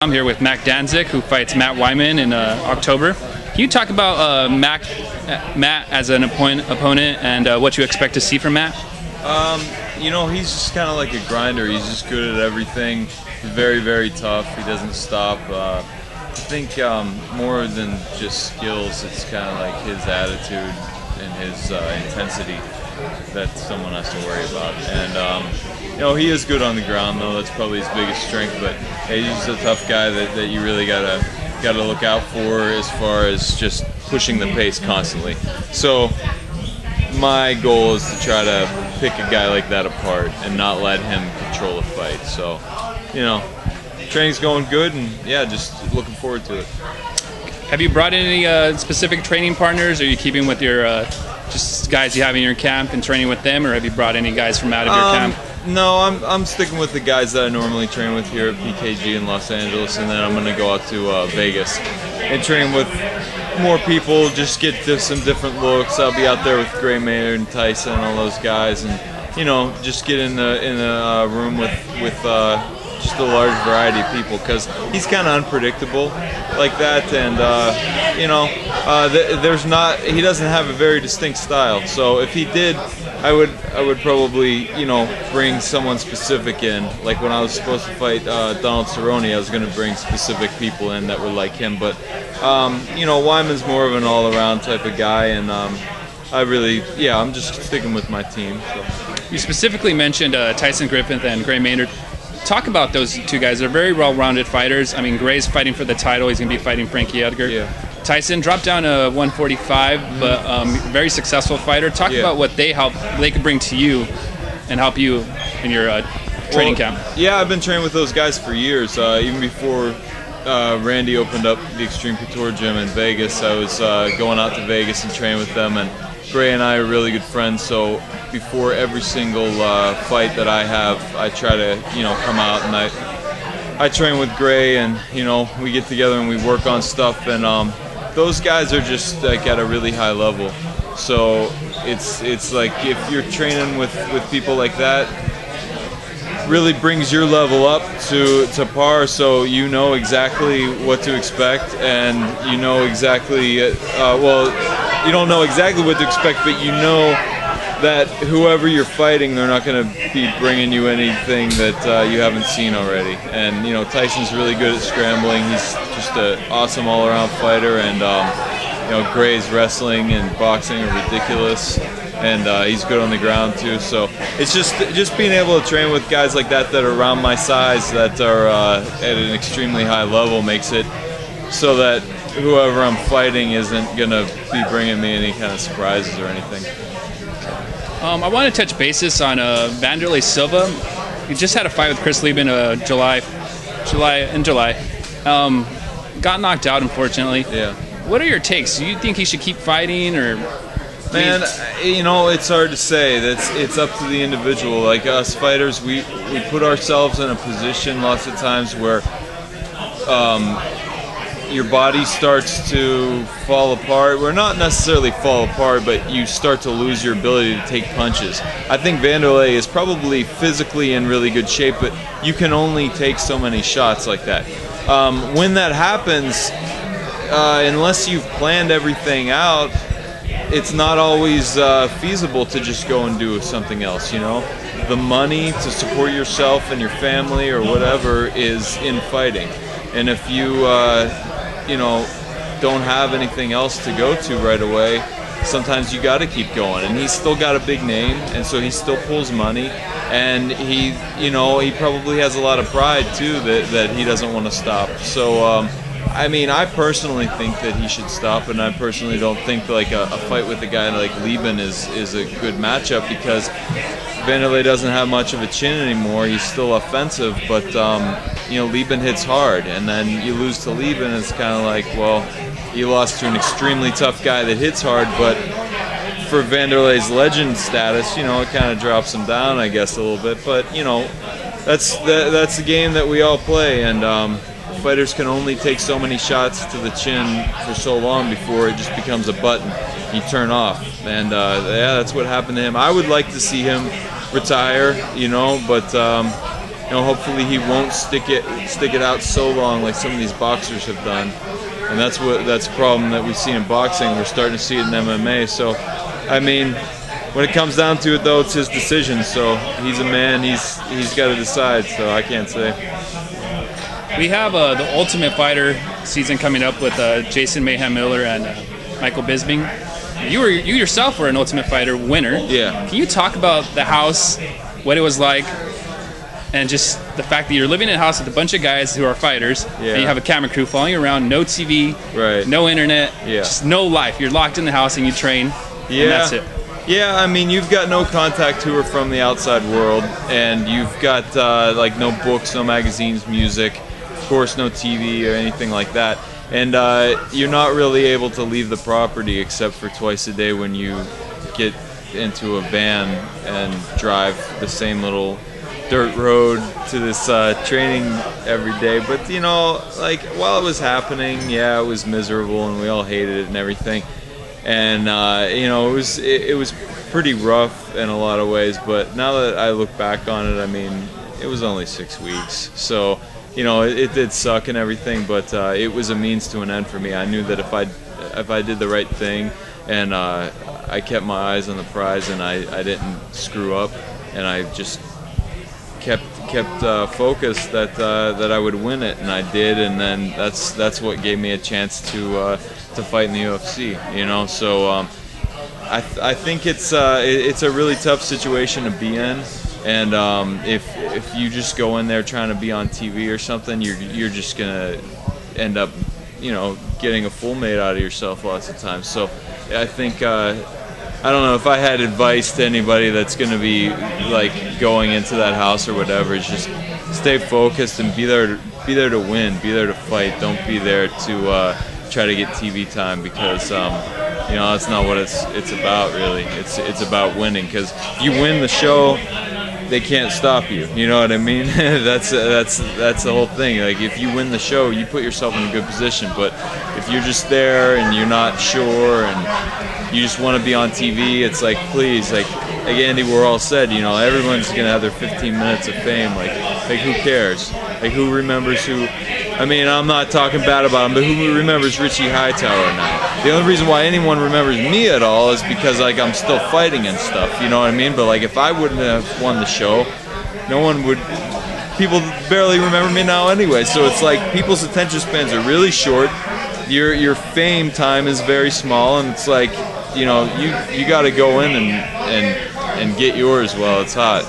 I'm here with Danzig, who fights Matt Wyman in October. Can you talk about Matt as an opponent and what you expect to see from Matt? You know, he's just kind of like a grinder. He's just good at everything. He's very, very tough. He doesn't stop. I think more than just skills, it's kind of like his attitude and his intensity that someone has to worry about. And you know, he is good on the ground, though. That's probably his biggest strength. But hey, he's a tough guy that you really gotta look out for as far as just pushing the pace constantly. So my goal is to try to pick a guy like that apart and not let him control a fight. So, you know, training's going good, and yeah, just looking forward to it. Have you brought in any specific training partners? Or are you keeping with your just guys you have in your camp and training with them, or have you brought any guys from out of your camp? No, I'm sticking with the guys that I normally train with here at PKG in Los Angeles, and then I'm going to go out to Vegas and train with more people, just get some different looks. I'll be out there with Gray Maynard and Tyson and all those guys, and you know, just get in a room with just a large variety of people, because he's kind of unpredictable like that, and you know, he doesn't have a very distinct style. So if he did, I would probably, you know, bring someone specific in. Like when I was supposed to fight Donald Cerrone, I was going to bring specific people in that were like him. But you know, Wyman's more of an all-around type of guy, and I'm just sticking with my team. So. You specifically mentioned Tyson Griffith and Gray Maynard. Talk about those two guys. They're very well-rounded fighters. I mean, Gray's fighting for the title. He's going to be fighting Frankie Edgar. Yeah. Tyson dropped down to 145, but very successful fighter. Talk about what they could bring to you and help you in your training camp. Yeah, I've been training with those guys for years. Even before Randy opened up the Extreme Couture Gym in Vegas, I was going out to Vegas and training with them, and Gray and I are really good friends, so before every single fight that I have, I try to, you know, come out and I train with Gray, and you know, we get together and we work on stuff, and those guys are just like at a really high level. So it's like if you're training with people like that, really brings your level up to par, so you know exactly what to expect, and you know exactly you don't know exactly what to expect, but you know that whoever you're fighting, they're not going to be bringing you anything that you haven't seen already. And you know, Tyson's really good at scrambling. He's just an awesome all-around fighter, and you know, Gray's wrestling and boxing are ridiculous, and he's good on the ground too. So it's just being able to train with guys like that are around my size, that are at an extremely high level, makes it so that whoever I'm fighting isn't going to be bringing me any kind of surprises or anything. I want to touch bases on Wanderlei Silva. He just had a fight with Chris Lieben in July. Got knocked out, unfortunately. Yeah. What are your takes? Do you think he should keep fighting, or? Man, you know, it's hard to say. It's up to the individual. Like us fighters, we put ourselves in a position lots of times where your body starts to fall apart. Well, not necessarily fall apart, but you start to lose your ability to take punches. I think Wanderlei is probably physically in really good shape, but you can only take so many shots like that. When that happens, unless you've planned everything out, it's not always feasible to just go and do something else, you know? The money to support yourself and your family or whatever is in fighting. And if you you know, don't have anything else to go to right away, sometimes you got to keep going. And he's still got a big name, and so he still pulls money, and he, you know, he probably has a lot of pride too that he doesn't want to stop. So I mean, I personally think that he should stop, and I personally don't think like a fight with a guy like Lieben is a good matchup, because Wanderlei doesn't have much of a chin anymore. He's still offensive, but you know, Lieben hits hard, and then you lose to Lieben, it's kind of like, well, you lost to an extremely tough guy that hits hard, but for Wanderlei's legend status, you know, it kind of drops him down, I guess, a little bit. But you know, that's the game that we all play, and fighters can only take so many shots to the chin for so long before it just becomes a button you turn off. And yeah, that's what happened to him. I would like to see him retire, you know, but hopefully he won't stick it out so long like some of these boxers have done. And that's a problem that we've seen in boxing. We're starting to see it in MMA. So, I mean, when it comes down to it, though, it's his decision. So he's a man. He's got to decide. So I can't say. We have the Ultimate Fighter season coming up with Jason Mayhem Miller and Michael Bisping. You yourself were an Ultimate Fighter winner. Yeah. Can you talk about the house, what it was like, and just the fact that you're living in a house with a bunch of guys who are fighters, and you have a camera crew following you around, no TV, no internet, just no life. You're locked in the house and you train, and that's it. Yeah, I mean, you've got no contact who are from the outside world, and you've got like no books, no magazines, music, of course no TV or anything like that. And you're not really able to leave the property except for twice a day when you get into a van and drive the same little dirt road to this training every day. But like while it was happening, it was miserable and we all hated it and everything. And it was pretty rough in a lot of ways. But now that I look back on it, I mean, it was only 6 weeks, so it did suck and everything. But it was a means to an end for me. I knew that if I did the right thing and I kept my eyes on the prize and I didn't screw up and I just kept focused that I would win it, and I did, and then that's what gave me a chance to fight in the UFC. So I think it's a really tough situation to be in, and if you just go in there trying to be on TV or something, you're just gonna end up getting a fool made out of yourself lots of times. So I think. I don't know if I had advice to anybody that's going to be like going into that house or whatever. It's just stay focused and be there to win, be there to fight. Don't be there to try to get TV time, because that's not what it's about really. It's about winning, because if you win the show, they can't stop you. You know what I mean? That's the whole thing. Like if you win the show, you put yourself in a good position. But if you're just there and you're not sure and you just want to be on TV, it's like, please, like Andy Warhol said, everyone's gonna have their 15 minutes of fame. Like who cares? Like who remembers who? I mean, I'm not talking bad about him, but who remembers Richie Hightower now? The only reason why anyone remembers me at all is because like I'm still fighting and stuff. You know what I mean? But like if I wouldn't have won the show, no one would. People barely remember me now anyway. So it's like people's attention spans are really short. Your fame time is very small, and it's like you got to go in and get yours while it's hot.